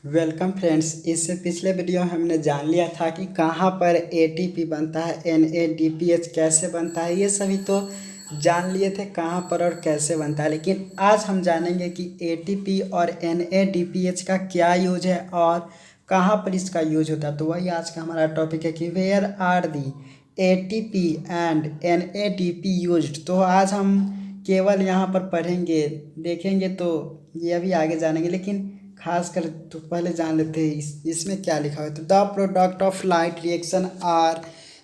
Welcome friends. इससे पिछले video में हमने जान लिया था कि कहाँ पर एटीपी बनता है, एनएडीपीएच कैसे बनता है, ये सभी तो जान लिए थे कहाँ पर और कैसे बनता है। लेकिन आज हम जानेंगे कि एटीपी और एनएडीपीएच का क्या यूज है और कहाँ पर इसका यूज होता है। तो वही आज का हमारा टॉपिक है कि where are the ATP and NADP used. तो आज हम केवल यहाँ पर पढ़ेंगे, देखेंगे तो ये भी आगे जानेंगे, लेकिन खास कर तो पहले जान लेते हैं इसमें क्या लिखा हुआ है। तो the product of light reaction are,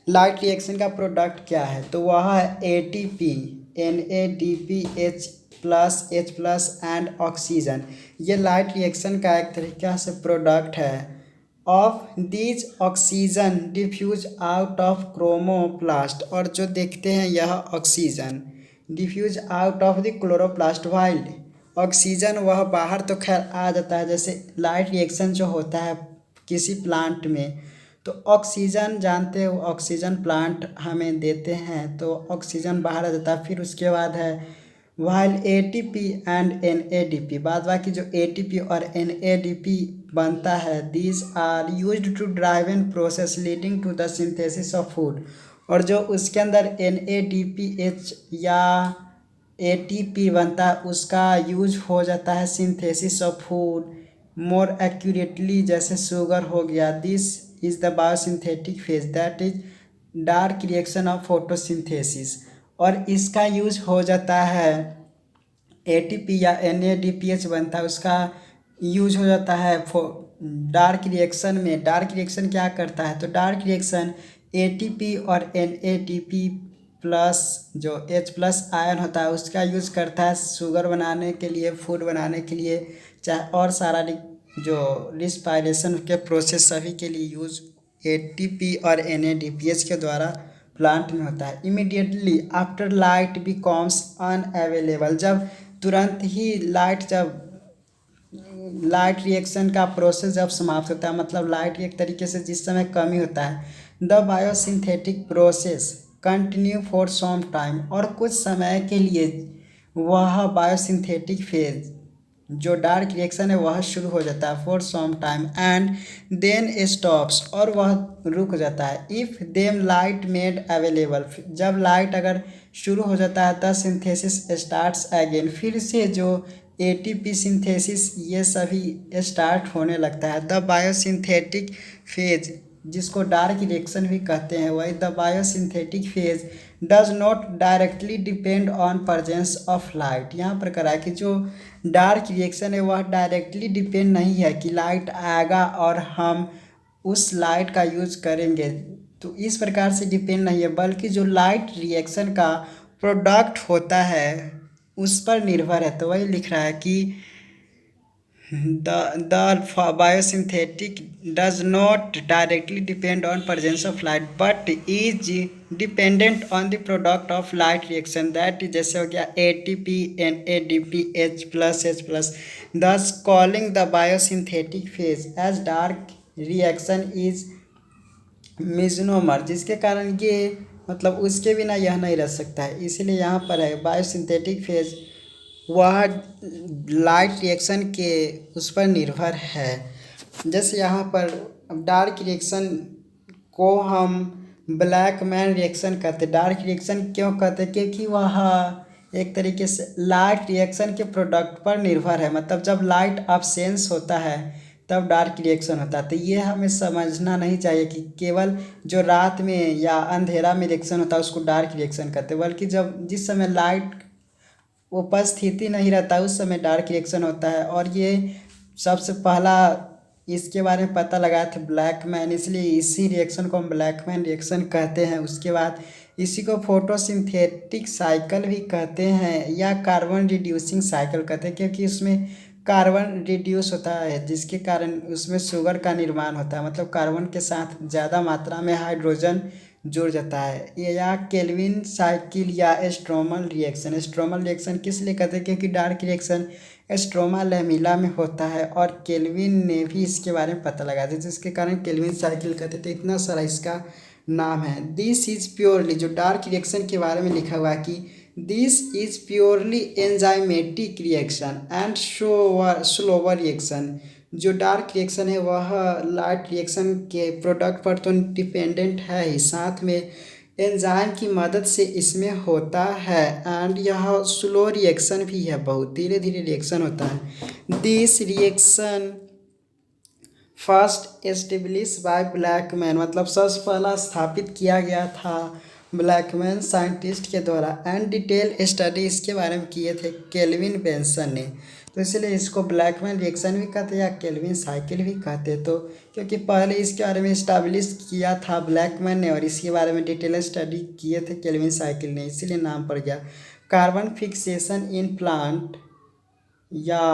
light reaction का प्रोडक्ट क्या है, तो वह है ATP, H plus and oxygen. ये लाइट रिएक्शन का एक तरीका से प्रोडक्ट है। Of these oxygen diffuse out of chromoplast, और जो देखते हैं यह oxygen diffuse out of the chloroplast, while oxygen वह बाहर तो खैर आ जाता है। जैसे लाइट रिएक्शन जो होता है किसी प्लांट में, तो ऑक्सीजन जानते हो, ऑक्सीजन प्लांट हमें देते हैं तो ऑक्सीजन बाहर आ जाता है। फिर उसके बाद है वाइल एटीपी एंड एनएडीपी, बाद बाकी जो एटीपी और एनएडीपी बनता है, these are used to drive in process leading to the synthesis of food. और जो उसके अंदर एनएडीपीएच या एटीपी बनता है उसका यूज हो जाता है synthesis of food more accurately, जैसे शुगर हो गया। This is the biosynthetic phase that is dark reaction of photosynthesis. और इसका यूज हो जाता है एटीपी या एनएडीपीएच बनता है, उसका यूज हो जाता है डार्क रिएक्शन में। डार्क रिएक्शन क्या करता है, तो डार्क रिएक्शन एटीपी और एनएडीपी प्लस जो एच प्लस आयन होता है उसका यूज करता है शुगर बनाने के लिए, फूड बनाने के लिए, चाहे और सारा जो रिस्पायरेशन के प्रोसेस सभी के लिए यूज एटीपी और एनएडीपीएच के द्वारा प्लांट में होता है। Immediately after light becomes unavailable, जब तुरंत ही जब लाइट रिएक्शन का प्रोसेस जब समाप्त होता है, मतलब लाइट एक तरीके से जिस समय कमी होता है, the biosynthetic process continue for some time, और कुछ समय के लिए वह बायोसिंथेटिक फेज जो डार्क रिएक्शन है वह शुरू हो जाता है for some time and then stops, और वह रुक जाता है। If them light made available, जब लाइट अगर शुरू हो जाता है द सिंथेसिस स्टार्ट्स अगेन, फिर से जो एटीपी सिंथेसिस ये सभी स्टार्ट होने लगता है। द बायोसिंथेटिक फेज जिसको डार्क रिएक्शन भी कहते हैं, वही the biosynthetic phase does not directly depend on presence of light. यहाँ पर करा है कि जो डार्क रिएक्शन है वह डायरेक्टली डिपेंड नहीं है कि लाइट आएगा और हम उस लाइट का यूज करेंगे, तो इस प्रकार से डिपेंड नहीं है, बल्कि जो लाइट रिएक्शन का प्रोडक्ट होता है उस पर निर्भर है। तो वही लिख रहा है कि the biosynthetic does not directly depend on presence of light but is dependent on the product of light reaction, that is जैसे हो गया ATP NADP H plus, thus calling the biosynthetic phase as dark reaction is मिजनोमर, जिसके कारण ये मतलब उसके बिना यह नहीं रह सकता है। इसीलिए यहाँ पर है बायोसिंथेटिक फेज वह लाइट रिएक्शन के उस पर निर्भर है। जैसे यहाँ पर डार्क रिएक्शन को हम ब्लैक मैन रिएक्शन कहते हैं। डार्क रिएक्शन क्यों कहते हैं, क्योंकि वह एक तरीके से लाइट रिएक्शन के प्रोडक्ट पर निर्भर है, मतलब जब लाइट अब्सेंस होता है तब डार्क रिएक्शन होता है। तो ये हमें समझना नहीं चाहिए कि केवल जो रात में या अंधेरा में रिएक्शन होता है उसको डार्क रिएक्शन कहते हैं, बल्कि जब जिस समय लाइट उपस्थिति नहीं रहता उस समय डार्क रिएक्शन होता है। और ये सबसे पहला इसके बारे में पता लगाए थे ब्लैक मैन, इसलिए इसी रिएक्शन को हम ब्लैक मैन रिएक्शन कहते हैं। उसके बाद इसी को फोटोसिंथेटिक साइकिल भी कहते हैं या कार्बन रिड्यूसिंग साइकिल कहते हैं, क्योंकि उसमें कार्बन रिड्यूस होता है जिसके कारण उसमें शुगर का निर्माण होता है, मतलब कार्बन के साथ ज़्यादा मात्रा में हाइड्रोजन जुड़ जाता है। ये या केल्विन साइकिल या स्ट्रोमल रिएक्शन। स्ट्रोमल रिएक्शन किस लिए कहते हैं, क्योंकि डार्क रिएक्शन स्ट्रोमा लैमेला में होता है और केल्विन ने भी इसके बारे में पता लगाया था, जिसके कारण केल्विन साइकिल कहते थे। इतना सारा इसका नाम है। दिस इज प्योरली, जो डार्क रिएक्शन के बारे में लिखा हुआ है कि this is purely enzymatic reaction and slower reaction. जो डार्क रिएक्शन है वह लाइट रिएक्शन के प्रोडक्ट पर तो डिपेंडेंट है ही, साथ में एंजाइम की मदद से इसमें होता है। एंड यह स्लो रिएक्शन भी है, बहुत धीरे धीरे रिएक्शन होता है। This reaction first establish by Blackman, मतलब सबसे पहला स्थापित किया गया था ब्लैकमैन साइंटिस्ट के द्वारा। एंड डिटेल स्टडी इसके बारे में किए थे केल्विन बेंसन ने, तो इसलिए इसको ब्लैकमैन रिएक्शन भी कहते हैं या केल्विन साइकिल भी कहते हैं। तो क्योंकि पहले इसके बारे में इस्टेब्लिश किया था ब्लैकमैन ने और इसके बारे में डिटेल स्टडी किए थे केल्विन साइकिल ने, इसीलिए नाम पड़ गया। कार्बन फिक्सेशन इन प्लांट या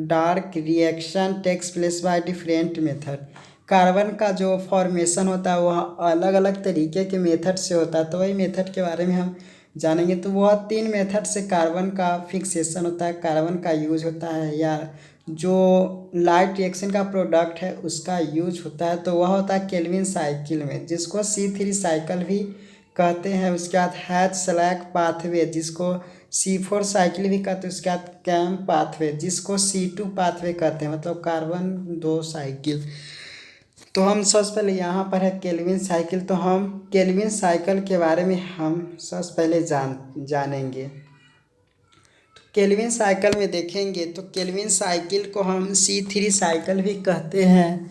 dark reaction takes place by different method. Carbon का जो फॉर्मेशन होता है वह अलग अलग तरीके के मेथड से होता है, तो वही मेथड के बारे में हम जानेंगे। तो वह 3 मेथड से कार्बन का फिक्सेशन होता है, कार्बन का यूज होता है, या जो लाइट रिएक्शन का प्रोडक्ट है उसका यूज होता है, तो वह होता है केल्विन साइकिल में, जिसको C3 साइकिल भी कहते हैं। उसके बाद हैच स्लैग पाथवे, जिसको C4 साइकिल भी कहते हैं। उसके बाद कैम पाथवे, जिसको C2 पाथवे कहते हैं, मतलब कार्बन 2 साइकिल। तो हम सबसे पहले यहाँ पर है केल्विन साइकिल, तो हम केल्विन साइकिल के बारे में हम सबसे पहले जानेंगे। तो केल्विन साइकिल में देखेंगे तो केल्विन साइकिल को हम C3 साइकिल भी कहते हैं,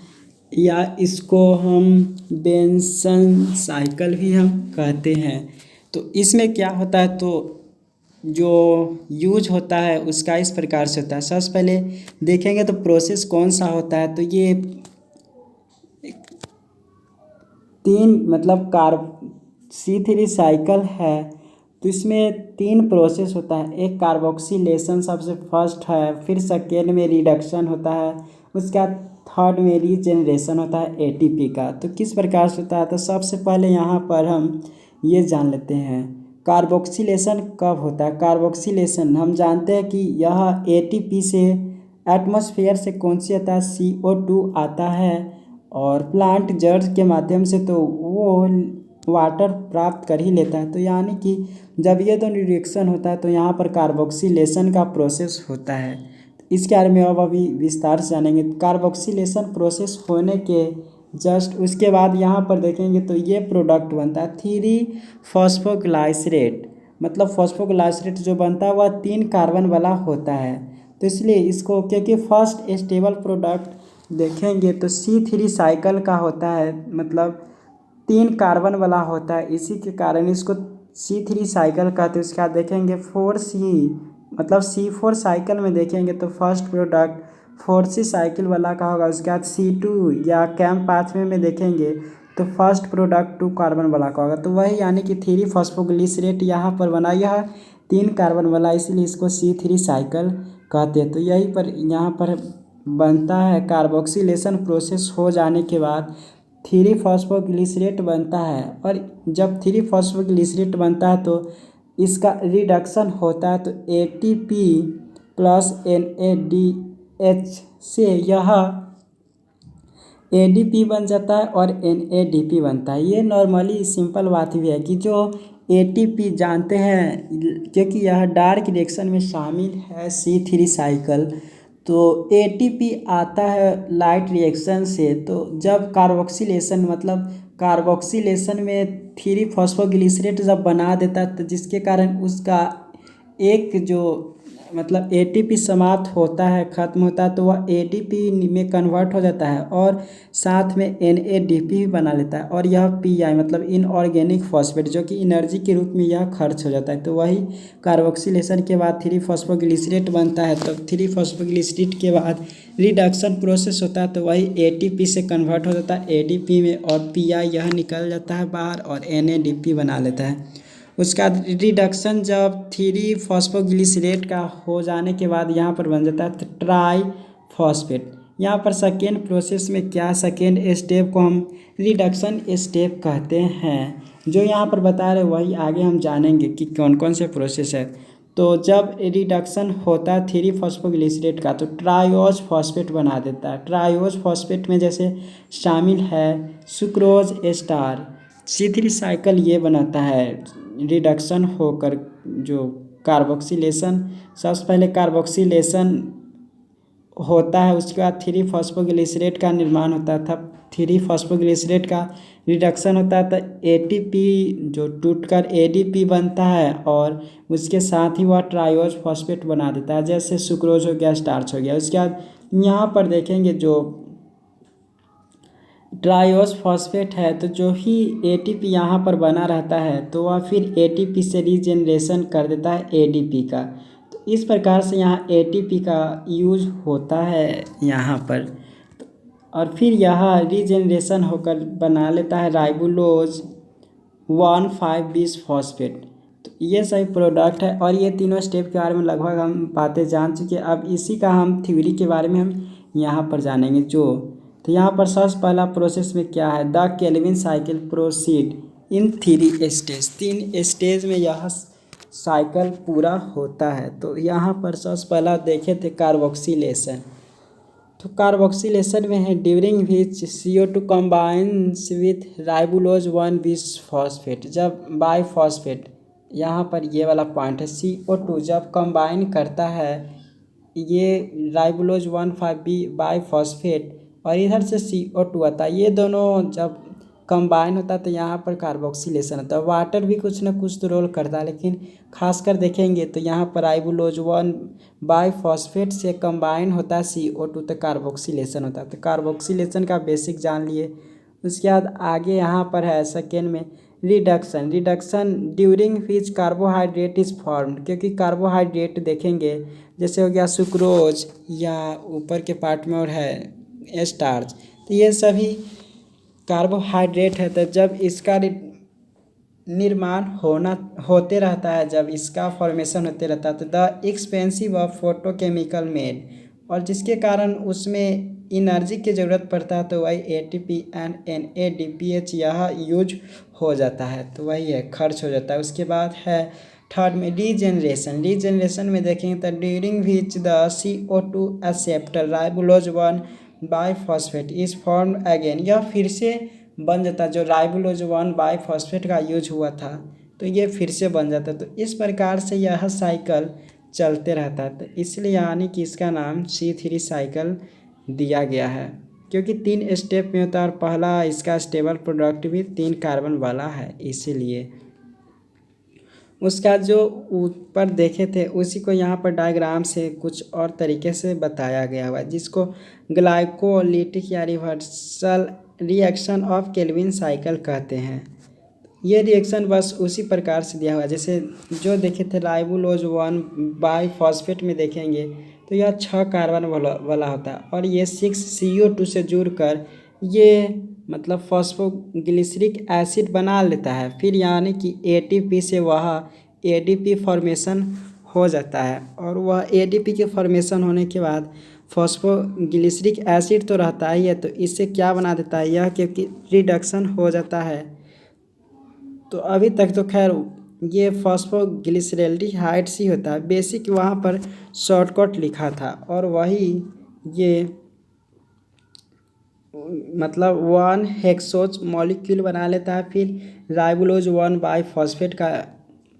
या इसको हम बेंसन साइकिल भी हम कहते हैं। तो इसमें क्या होता है, तो जो यूज होता है उसका इस प्रकार से होता है। सबसे पहले देखेंगे तो प्रोसेस कौन सा होता है, तो ये 3 मतलब C3 साइकिल है, तो इसमें 3 प्रोसेस होता है। एक कार्बोक्सिलेशन सबसे फर्स्ट है, फिर सेकेंड में रिडक्शन होता है, उसके बाद थर्ड में रीजेनरेशन होता है ATP का। तो किस प्रकार से होता है, तो सबसे पहले यहाँ पर हम ये जान लेते हैं कार्बोक्सिलेशन कब होता है। कार्बोक्सिलेशन हम जानते हैं कि यह ATP से एटमॉस्फेयर से कौन सी आता है, CO2 आता है, और प्लांट जड़ के माध्यम से तो वो वाटर प्राप्त कर ही लेता है। तो यानी कि जब ये दोनों रिएक्शन होता है तो यहाँ पर कार्बोक्सिलेशन का प्रोसेस होता है। इसके बारे में अब अभी विस्तार से जानेंगे। कार्बोक्सिलेशन प्रोसेस होने के जस्ट उसके बाद यहाँ पर देखेंगे तो ये प्रोडक्ट बनता है 3 फॉस्फोग्लाइसरेट, मतलब फॉस्फोग्लाइसरेट जो बनता है वह 3 कार्बन वाला होता है। तो इसलिए इसको क्योंकि फर्स्ट स्टेबल प्रोडक्ट देखेंगे तो C3 साइकिल का होता है, मतलब 3 कार्बन वाला होता है, इसी के कारण इसको C3 साइकिल कहते हैं। उसके बाद देखेंगे 4C, मतलब C4 साइकिल में देखेंगे तो फर्स्ट प्रोडक्ट 4C साइकिल वाला का होगा। उसके बाद C2 या कैम पाथवे में देखेंगे तो फर्स्ट प्रोडक्ट 2 कार्बन वाला का होगा। तो वही यानी कि 3 फॉस्फोग्लिसरेट यहाँ पर बना, यह 3 कार्बन वाला, इसलिए इसको C3 साइकिल कहते हैं। तो यही पर यहाँ पर बनता है। कार्बोक्सिलेशन प्रोसेस हो जाने के बाद 3 फॉस्फोग्लिसरेट बनता है, और जब 3 फॉस्फोग्लिसरेट बनता है तो इसका रिडक्शन होता है, तो ATP प्लस NADH से यह ADP बन जाता है और NADP बनता है। ये नॉर्मली सिंपल बात भी है कि जो ATP जानते हैं, क्योंकि यह डार्क रिएक्शन में शामिल है C3 साइकिल, तो ATP आता है लाइट रिएक्शन से। तो जब कार्बोक्सिलेशन, मतलब कार्बोक्सिलेशन में 3 फॉस्फोग्लिसरेट जब बना देता है तो जिसके कारण उसका एक जो मतलब ATP समाप्त होता है, ख़त्म होता है, तो वह ADP में कन्वर्ट हो जाता है और साथ में NADP भी बना लेता है, और यह PI मतलब इनऑर्गेनिक फॉस्फेट जो कि एनर्जी के रूप में यह खर्च हो जाता है। तो वही कार्बोक्सिलेशन के बाद 3 फॉस्फोग्लिसरेट बनता है, तो 3 फॉस्फोग्लिसरेट के बाद रिडक्शन प्रोसेस होता है, तो वही ATP से कन्वर्ट हो जाता है ADP में, और PI यह निकल जाता है बाहर और NADP बना लेता है। उसका रिडक्शन जब 3 फॉस्फोग्लिसरेट का हो जाने के बाद यहाँ पर बन जाता है ट्राई फॉस्फेट। यहाँ पर सेकेंड प्रोसेस में क्या, सेकेंड स्टेप को हम रिडक्शन स्टेप कहते हैं। जो यहाँ पर बता रहे वही आगे हम जानेंगे कि कौन कौन से प्रोसेस है। तो जब रिडक्शन होता है 3 फॉस्फोग्लिसरेट का तो ट्राइओज फॉस्फेट बना देता है। ट्राइओज फॉस्फेट में जैसे शामिल है सुक्रोज एस्टार। C3 साइकिल ये बनाता है रिडक्शन होकर जो कार्बोक्सिलेशन, सबसे पहले कार्बोक्सिलेशन होता है, उसके बाद 3 फॉस्फोग्लिसरेट का निर्माण होता था, 3 फॉस्फोग्लिसरेट का रिडक्शन होता है, तो ATP जो टूटकर ADP बनता है और उसके साथ ही वह ट्रायोज फॉस्फेट बना देता है, जैसे सुक्रोज हो गया, स्टार्च हो गया। उसके बाद यहाँ पर देखेंगे जो ट्रायोज फॉस्फेट है, तो जो ही ATP यहाँ पर बना रहता है तो वह फिर ATP से रीजनरेशन कर देता है ADP का। तो इस प्रकार से यहाँ ATP का यूज होता है यहाँ पर, और फिर यह रीजनरेशन होकर बना लेता है राइबोलोज 1,5-20 फॉस्फेट। तो ये सभी प्रोडक्ट है, और ये तीनों स्टेप के बारे में लगभग हम बातें जान चुके हैं। अब इसी का हम थ्योरी के बारे में हम यहाँ पर जानेंगे। तो यहाँ पर सबसे पहला प्रोसेस में क्या है, the Calvin cycle proceed in 3 stage, 3 stage में यह साइकिल पूरा होता है। तो यहाँ पर सबसे पहला देखे थे कार्बोक्सिलेशन। तो कार्बोक्सिलेशन में है during which CO2 combines with राइबोलोज 1,20 phosphate. जब बाईफॉस्फेट, यहाँ पर ये वाला पॉइंट है, CO2 जब कंबाइन करता है ये राइबोलोज 1,5 बाईफॉस्फेट और इधर से CO2 आता है, ये दोनों जब कंबाइन होता है तो यहाँ पर कार्बोक्सिलेशन होता है। वाटर भी कुछ ना कुछ तो रोल करता है, लेकिन खासकर देखेंगे तो यहाँ पर राइबोलोज 1 बाईफॉस्फेट से कंबाइन होता है CO2, तो कार्बोक्सिलेशन होता है। तो कार्बोक्सिलेशन का बेसिक जान लिए। उसके बाद आगे यहाँ पर है सेकेंड में reduction. Reduction during which carbohydrate is formed, क्योंकि कार्बोहाइड्रेट देखेंगे जैसे हो गया सुक्रोज या ऊपर के पार्ट में और है स्टार्च, तो ये सभी कार्बोहाइड्रेट है। तो जब इसका निर्माण होते रहता है, जब इसका फॉर्मेशन होते रहता है, तो the expensive of photochemical made, और जिसके कारण उसमें एनर्जी की ज़रूरत पड़ता है, तो वही ATP एंड NADPH यह यूज हो जाता है, तो वही है, खर्च हो जाता है। उसके बाद है थर्ड में रीजनरेशन। रीजनरेशन में देखेंगे तो during which the CO2 acceptor राइबोलोज 1 biphosphate is form again, यह फिर से बन जाता है। जो राइबोलोज 1 बाईफॉस्फेट का यूज हुआ था तो ये फिर से बन जाता है। तो इस प्रकार से यह साइकिल चलते रहता है, तो इसलिए यानी कि इसका नाम C3 साइकिल दिया गया है, क्योंकि 3 स्टेप में होता है और पहला इसका स्टेबल प्रोडक्ट भी 3 कार्बन वाला है, इसीलिए। उसका जो ऊपर देखे थे उसी को यहाँ पर डायग्राम से कुछ और तरीके से बताया गया हुआ है, जिसको ग्लाइकोलिटिक या reversal reaction of Calvin cycle कहते हैं। ये रिएक्शन बस उसी प्रकार से दिया हुआ है, जैसे जो देखे थे राइबोलोज 1 बाईफॉस्फेट में देखेंगे तो यह 6 कार्बन वाला होता है, और ये 6 CO2 से जुड़कर ये मतलब फॉस्फोग्लिसरिक एसिड बना लेता है, फिर यानी कि ATP से वह ADP फॉर्मेशन हो जाता है, और वह ADP के फॉर्मेशन होने के बाद फॉस्फोग्लिसरिक एसिड तो रहता ही है, तो इससे क्या बना देता है यह, क्योंकि रिडक्शन हो जाता है। तो अभी तक तो खैर ये फॉस्फोग्लिसरेल्डिहाइड्स ही होता है, बेसिक वहाँ पर शॉर्टकट लिखा था, और वही ये मतलब 1 हेक्सोज मॉलिक्यूल बना लेता है, फिर राइबोलोज 1 बाईफॉस्फेट का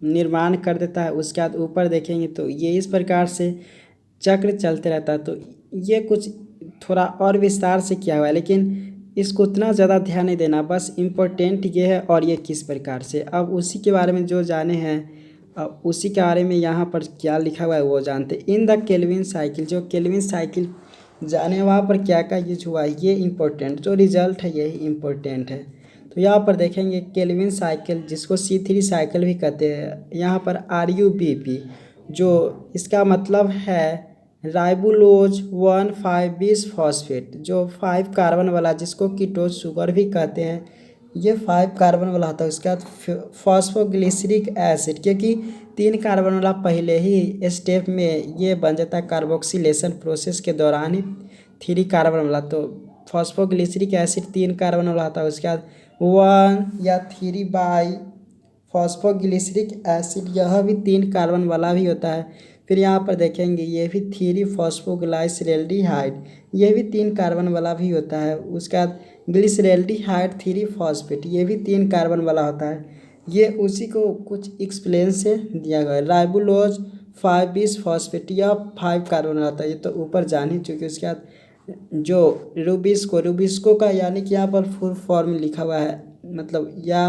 निर्माण कर देता है। उसके बाद ऊपर देखेंगे तो ये इस प्रकार से चक्र चलते रहता है। तो ये कुछ थोड़ा और विस्तार से किया हुआ है, लेकिन इसको उतना ज़्यादा ध्यान नहीं देना, बस इम्पोर्टेंट ये है और ये किस प्रकार से। अब उसी के बारे में जो जाने हैं, अब उसी के बारे में यहाँ पर क्या लिखा हुआ है वो जानते। इन द केल्विन साइकिल, जो केल्विन साइकिल जाने वहाँ पर क्या क्या यूज हुआ है ये इम्पोर्टेंट, जो रिजल्ट है यही इम्पोर्टेंट है। तो यहाँ पर देखेंगे केल्विन साइकिल, जिसको C3 साइकिल भी कहते हैं, यहाँ पर RUBP, जो इसका मतलब है राइबोलोज 1,5-20 फॉस्फेट, जो 5 कार्बन वाला, जिसको कीटोज शुगर भी कहते हैं, ये 5 कार्बन वाला होता है। उसके बाद फॉस्फोग्लिसरिक एसिड, क्योंकि 3 कार्बन वाला पहले ही स्टेप में ये बन जाता है कार्बोक्सिलेशन प्रोसेस के दौरान ही 3 कार्बन वाला, तो फॉस्फोग्लिसरिक एसिड 3 कार्बन वाला होता है। उसके बाद 1 या 3 बाई फॉस्फोग्लिसरिक एसिड, यह भी 3 कार्बन वाला भी होता है। फिर यहाँ पर देखेंगे ये भी 3 फॉस्फोग्लाइसरेल्डिहाइड, ये भी 3 कार्बन वाला भी होता है। उसके बाद ग्लिसरेल्डिहाइड 3 फॉस्फेट, ये भी 3 कार्बन वाला होता है। ये उसी को कुछ एक्सप्लेन से दिया गया है। राइबोलोज 5 फॉस्फेट या 5 कार्बन रहता है, ये तो ऊपर जान ही चुके। उसके बाद जो रूबिस्को का यानी कि यहाँ पर फुल फॉर्म लिखा हुआ है, मतलब या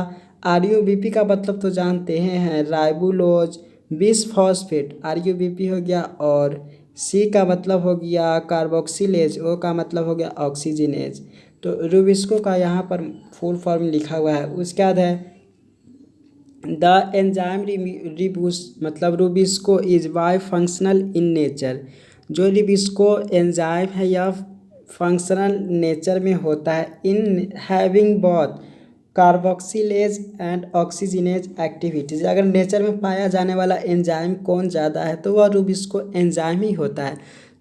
RUBP का मतलब तो जानते हैं राइबोलोज 20 फॉस्फेट RUBP हो गया, और C का मतलब हो गया कार्बोक्सिलेज, O का मतलब हो गया ऑक्सीजनेज। तो रूबिस्को का यहाँ पर फुल फॉर्म लिखा हुआ है। उसके बाद है the enzyme rubisco is by functional in nature. जो रूबिस्को एंजाइम है यह फंक्शनल नेचर में होता है in having both carboxylase and oxygenase activities. अगर नेचर में पाया जाने वाला एंजाइम कौन ज़्यादा है तो वह रूबिस्को एंजाइम ही होता है,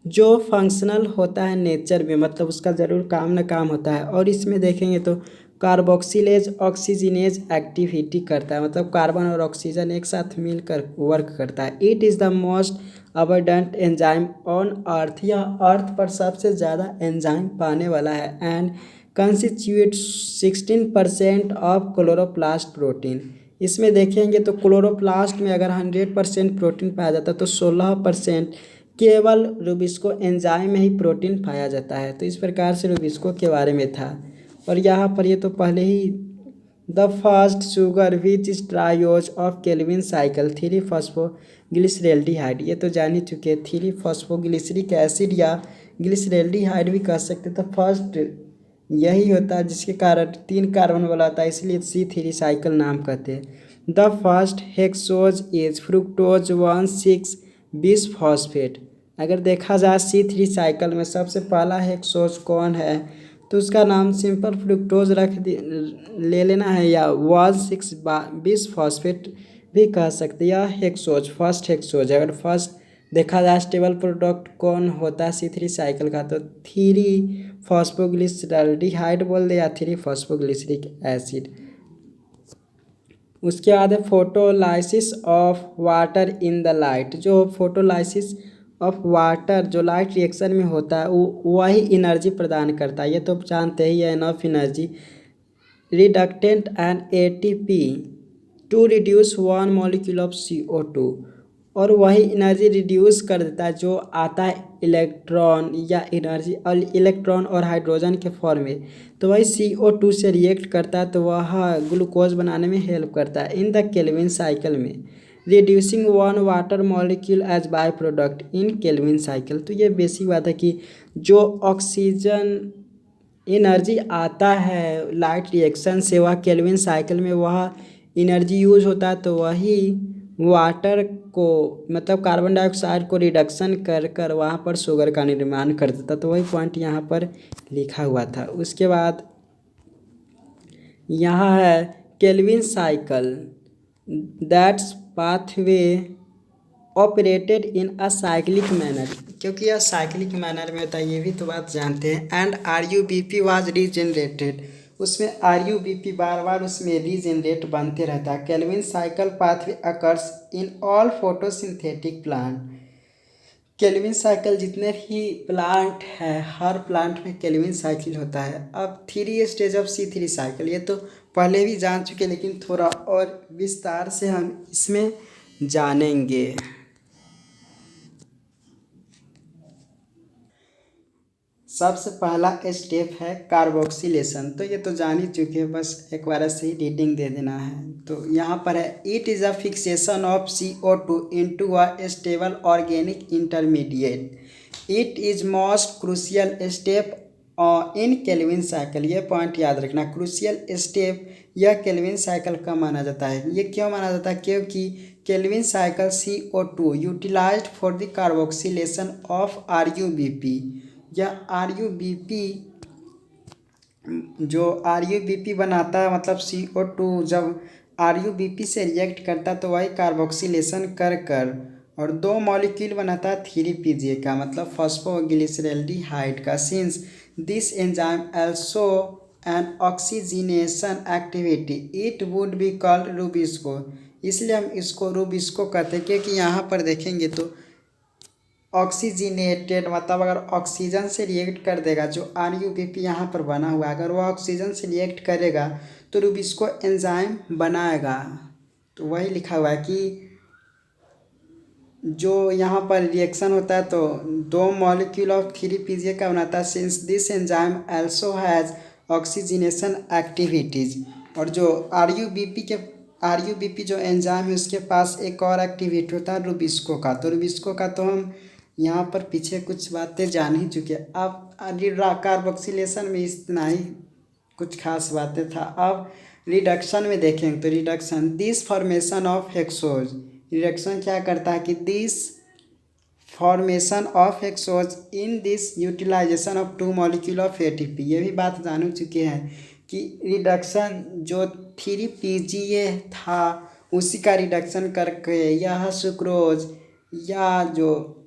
जो फंक्शनल होता है नेचर में, मतलब उसका ज़रूर काम न काम होता है। और इसमें देखेंगे तो कार्बोक्सिलेज ऑक्सीजनेज एक्टिविटी करता है, मतलब कार्बन और ऑक्सीजन एक साथ मिलकर वर्क करता है। It is the most abundant enzyme on earth, यह अर्थ पर सबसे ज़्यादा एंजाइम पाने वाला है। And constitute 16% of chloroplast protein. इसमें देखेंगे तो क्लोरोप्लास्ट में अगर 100% प्रोटीन पाया जाता है तो 16% केवल रूबिस्को एंजाइम में ही प्रोटीन पाया जाता है। तो इस प्रकार से रूबिस्को के बारे में था। और यहाँ पर ये तो पहले ही the first sugar which is triose of Calvin cycle 3 phosphoglyceraldehyde, ये तो जान ही चुके। 3 फॉस्फोग्लिसरिक एसिड या ग्लिसरेल्डिहाइड भी कह सकते। तो फर्स्ट यही होता है जिसके कारण 3 कार्बन वाला होता है, इसलिए C3 साइकिल नाम कहते हैं। The first hexose is fructose 1,6,20 phosphate. अगर देखा जाए C3 साइकिल में सबसे पहला हेक्सोज कौन है तो उसका नाम सिंपल फ्रुक्टोज ले लेना है, या 1,6,20 फॉस्फेट भी कह सकते हैं, या हेक्सोज फर्स्ट हेक्सोज। अगर फर्स्ट देखा जाए स्टेबल प्रोडक्ट कौन होता है C3 साइकिल का तो 3 फॉस्फोग्लिसरेल्डिहाइड बोल दे या 3 फॉस्फोग्लिसरिक एसिड। उसके बाद है photolysis of water in the light. जो फोटोलाइसिस ऑफ वाटर जो लाइट रिएक्शन में होता है वो वही एनर्जी प्रदान करता है, ये तो जानते ही है। Enough energy reductant and ATP to reduce 1 molecule of CO2, और वही एनर्जी रिड्यूस कर देता है जो आता है इलेक्ट्रॉन या एनर्जी और इलेक्ट्रॉन और हाइड्रोजन के फॉर्म में। तो वही CO2 से रिएक्ट करता है तो वह ग्लूकोज बनाने में हेल्प करता है इन द केल्विन साइकिल में, reducing 1 water molecule as by product in Calvin cycle. तो ये बेसिक बात है कि जो ऑक्सीजन एनर्जी आता है लाइट रिएक्शन से वह केल्विन साइकिल में वह एनर्जी यूज होता है, तो वही वाटर को मतलब कार्बन डाइऑक्साइड को रिडक्शन कर कर वहाँ पर शुगर का निर्माण कर देता। तो वही पॉइंट यहाँ पर लिखा हुआ था। उसके बाद यहाँ है Calvin cycle that's pathway operated in a cyclic manner, क्योंकि यह साइक्लिक मैनर में होता है, ये भी तो बात जानते हैं। एंड RUBP वाज रीजनरेटेड, उसमें RUBP बार बार उसमें रीजनरेट बनते रहता है। Calvin cycle pathway occurs in all photosynthetic plant. Calvin cycle जितने भी प्लांट है हर प्लांट में केल्विन साइकिल होता है। अब 3 स्टेज ऑफ C3 साइकिल ये तो पहले भी जान चुके, लेकिन थोड़ा और विस्तार से हम इसमें जानेंगे। सबसे पहला स्टेप है कार्बोक्सिलेशन, तो ये तो जान ही चुके हैं, बस एक बार ऐसे ही रीडिंग दे देना है। तो यहाँ पर है it is a fixation of CO2 into a stable organic intermediate. It is most crucial step in Calvin cycle. ये पॉइंट याद रखना, क्रूशियल स्टेप यह केल्विन साइकिल का माना जाता है। ये क्यों माना जाता है? क्योंकि Calvin cycle CO2 utilised for the carboxylation of RUBP। यह RUBP जो RUBP बनाता है, मतलब CO2 जब RUBP से रिएक्ट करता है तो वही कार्बोक्सिलेशन कर कर और 2 मॉलिक्यूल बनाता है 3PGA का, मतलब फॉस्फोग्लिसरेल्डिहाइड का। Since this enzyme also an oxygenation activity it would be called rubisco. इसलिए हम इसको रूबिस्को कहते हैं, क्योंकि यहाँ पर देखेंगे तो ऑक्सीजनेटेड मतलब अगर ऑक्सीजन से रिएक्ट कर देगा, जो RuBP यहाँ पर बना हुआ है, अगर वो ऑक्सीजन से रिएक्ट करेगा तो रुबिस्को एंजाइम बनाएगा। तो वही लिखा हुआ है कि जो यहाँ पर रिएक्शन होता है तो दो मॉलिक्यूल ऑफ 3PGA का बनाता है, since this enzyme also has oxygenation activities. और जो RuBP जो एंजाइम है उसके पास एक और एक्टिविटी होता है रुबिस्को का। तो रुबिस्को का तो हम यहाँ पर पीछे कुछ बातें जान ही चुके हैं। अब कार्बोक्सिलेशन में इतना ही कुछ खास बातें था। अब रिडक्शन में देखेंगे तो reduction this formation of hexose, reduction क्या करता है कि this formation of hexose in this utilisation of 2 molecule of ATP। ये भी बात जान चुके हैं कि रिडक्शन जो 3PGA था उसी का रिडक्शन करके यह सुक्रोज या जो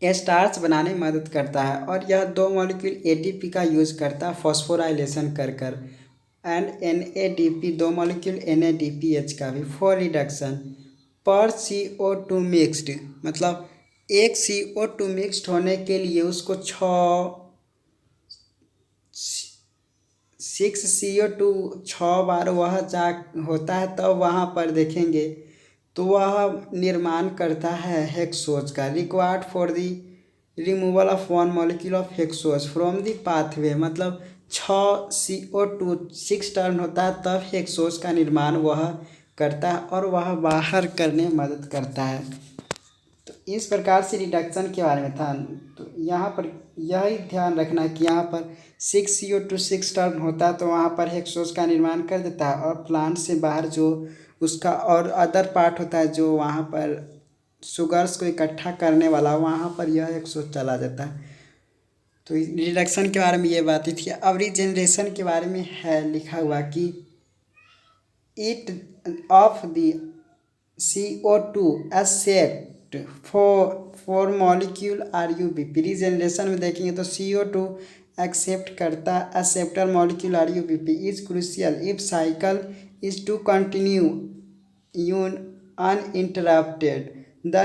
स्टार्च बनाने में मदद करता है। और यह 2 मॉलिक्यूल ATP का यूज़ करता है फॉस्फोराइलेशन कर एंड NADP 2 मॉलिक्यूल NADPH का भी फॉर रिडक्शन पर CO2 मिक्स्ड। मतलब एक CO2 मिक्स्ड होने के लिए उसको 6 बार वह जा होता है, तब वहाँ पर देखेंगे तो वह निर्माण करता है हेक्सोज का, required for the removal of 1 molecule of hexose from the pathway. मतलब 6 CO2 6 टर्न होता है तब हेक्सोज का निर्माण वह करता है और वह बाहर करने में मदद करता है। तो इस प्रकार से रिडक्शन के बारे में था। तो यहाँ पर यही ध्यान रखना कि यहाँ पर 6 CO2 6 टर्न होता है तो वहाँ पर हेक्सोज का निर्माण कर देता है, और प्लांट से बाहर जो उसका और अदर पार्ट होता है जो वहाँ पर शुगर्स को इकट्ठा करने वाला, वहाँ पर यह हेक्सोज चला जाता है। तो रिडक्शन के बारे में ये बात ही थी। अब रीजनरेशन के बारे में है लिखा हुआ कि it of the CO2 accept four molecule RuBP। Regeneration में देखेंगे तो CO2 एक्सेप्ट करता acceptor molecule RuBP is crucial if cycle is to continue uninterrupted. The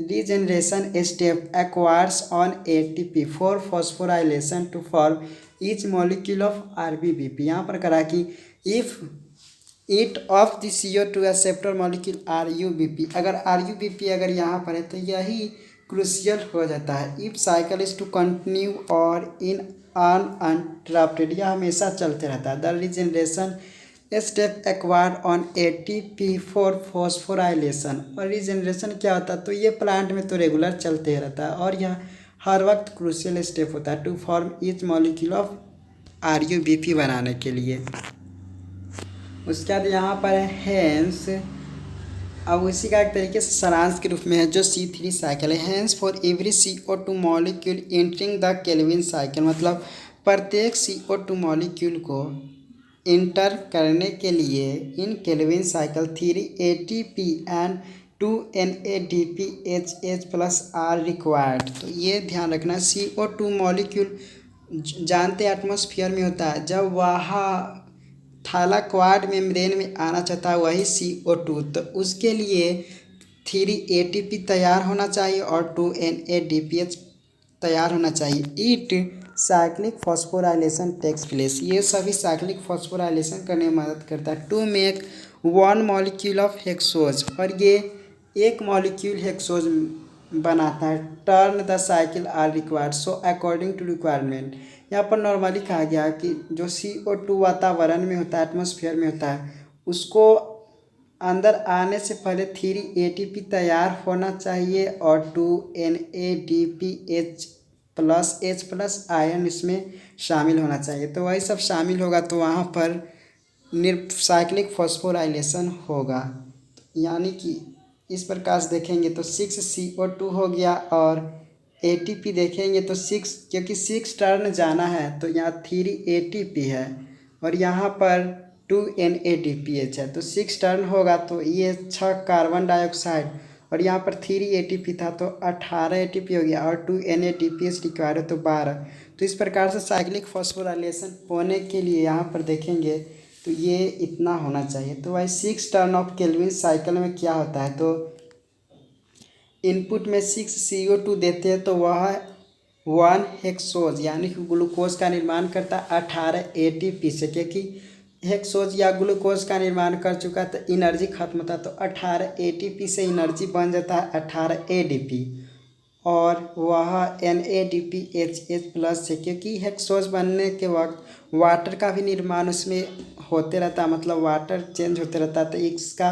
regeneration step acquires on ATP for phosphorylation to form each molecule of RuBP। यहाँ पर करा कि if it of the CO2 acceptor molecule RuBP, अगर RuBP अगर यहाँ पर है तो यही क्रूशियल हो जाता है। If cycle is to continue और इन अनइंटरप्टेड, यह हमेशा चलते रहता है। The regeneration step acquired on ATP for phosphorylation. और रीजनरेशन क्या होता है तो ये प्लांट में तो रेगुलर चलते रहता है और यह हर वक्त क्रूशियल स्टेप होता है to form each molecule of RuBP बनाने के लिए। उसके बाद यहाँ पर है हेंस। अब उसी का एक तरीके से सारांश के रूप में है जो C3 साइकिल है। Hence for every CO2 molecule entering the Calvin cycle, मतलब प्रत्येक CO2 मॉलिक्यूल को इंटर करने के लिए in Calvin cycle 3 ATP and 2 NADPH plus are required. तो ये ध्यान रखना, CO2 मॉलिक्यूल जानते एटमॉस्फेयर में होता है, जब वह थालाक्वाड मेम्ब्रेन में आना चाहता है वही CO2, तो उसके लिए 3 ATP तैयार होना चाहिए और 2 NADPH तैयार होना चाहिए। It cyclic phosphorylation takes place, ये सभी साइक्लिक फॉस्फोराइलेशन करने में मदद करता है to make 1 molecule of hexose, और ये एक मॉलिक्यूल हेक्सोज बनाता है। Turn the cycle are required so according to requirement. यहाँ पर नॉर्मली कहा गया कि जो CO2 वातावरण में होता है, एटमॉस्फेयर में होता है, उसको अंदर आने से पहले 3 ATP तैयार होना चाहिए और 2 NADPH plus H plus ion इसमें शामिल होना चाहिए। तो वही सब शामिल होगा तो वहाँ पर साइक्लिक फॉस्फोराइलेशन होगा। यानी कि इस प्रकार से देखेंगे तो 6 CO2 हो गया और ATP देखेंगे तो 6, क्योंकि 6 टर्न जाना है तो यहाँ 3 ATP है और यहाँ पर 2 NADPH है, तो 6 टर्न होगा तो ये 6 कार्बन डाइऑक्साइड और यहाँ पर 3 ATP था तो 18 ATP हो गया और 2 NADPH रिक्वायर्ड है तो 12। तो इस प्रकार से साइक्लिक फॉस्फोराइलेशन होने के लिए यहाँ पर देखेंगे तो ये इतना होना चाहिए। तो भाई 6 टर्न ऑफ केल्विन साइकिल में क्या होता है तो इनपुट में 6 CO2 देते हैं तो वह 1 हेक्सोज यानी कि ग्लूकोज का निर्माण करता है 18 ATP से, क्योंकि हेक्सोज या ग्लूकोज का निर्माण कर चुका तो एनर्जी खत्म होता तो 18 ATP से एनर्जी बन जाता है 18 ADP, और वह NADPHH प्लस है, क्योंकि हेक्सोज बनने के वक्त वाटर का भी निर्माण उसमें होते रहता है, मतलब वाटर चेंज होते रहता है, तो इसका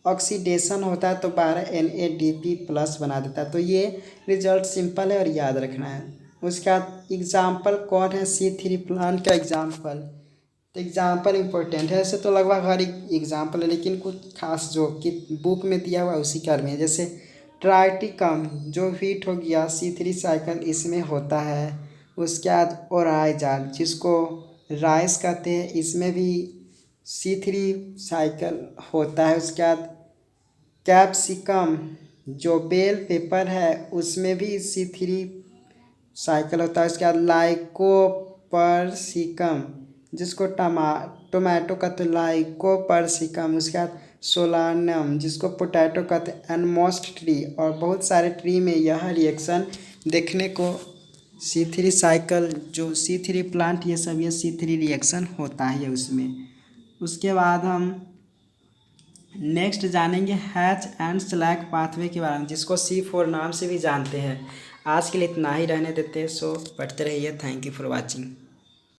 ऑक्सीडेशन होता है तो 12 NADP प्लस बना देता है। तो ये रिजल्ट सिंपल है और याद रखना है। उसका एग्जाम्पल कौन है? C3 प्लांट का एग्जाम्पल। तो एग्जाम्पल इम्पोर्टेंट है, ऐसे तो लगभग हर एग्जाम्पल है, लेकिन कुछ खास जो कि बुक में दिया हुआ है उसी कार में है। जैसे ट्राइटिकम जो हीट हो गया C3 साइकिल इसमें होता है। उसके बाद ओराइजाल जिसको राइस कहते हैं, इसमें भी C3 साइकिल होता है। उसके बाद कैप्सिकम जो बेल पेपर है उसमें भी C3 साइकिल होता है। उसके बाद लाइकोपर्सिकम जिसको टोमेटो कहते हैं लाइकोपर्सिकम। उसके बाद सोलानम जिसको पोटैटो कहते हैं एनमोस्ट ट्री, और बहुत सारे ट्री में यह रिएक्शन देखने को C3 साइकिल जो C3 प्लांट ये सब ये C3 रिएक्शन होता है उसमें। उसके बाद हम नेक्स्ट जानेंगे हैच एंड स्लैक पाथवे के बारे में, जिसको C4 नाम से भी जानते हैं। आज के लिए इतना ही रहने देते हैं। सो पढ़ते रहिए। Thank you for watching.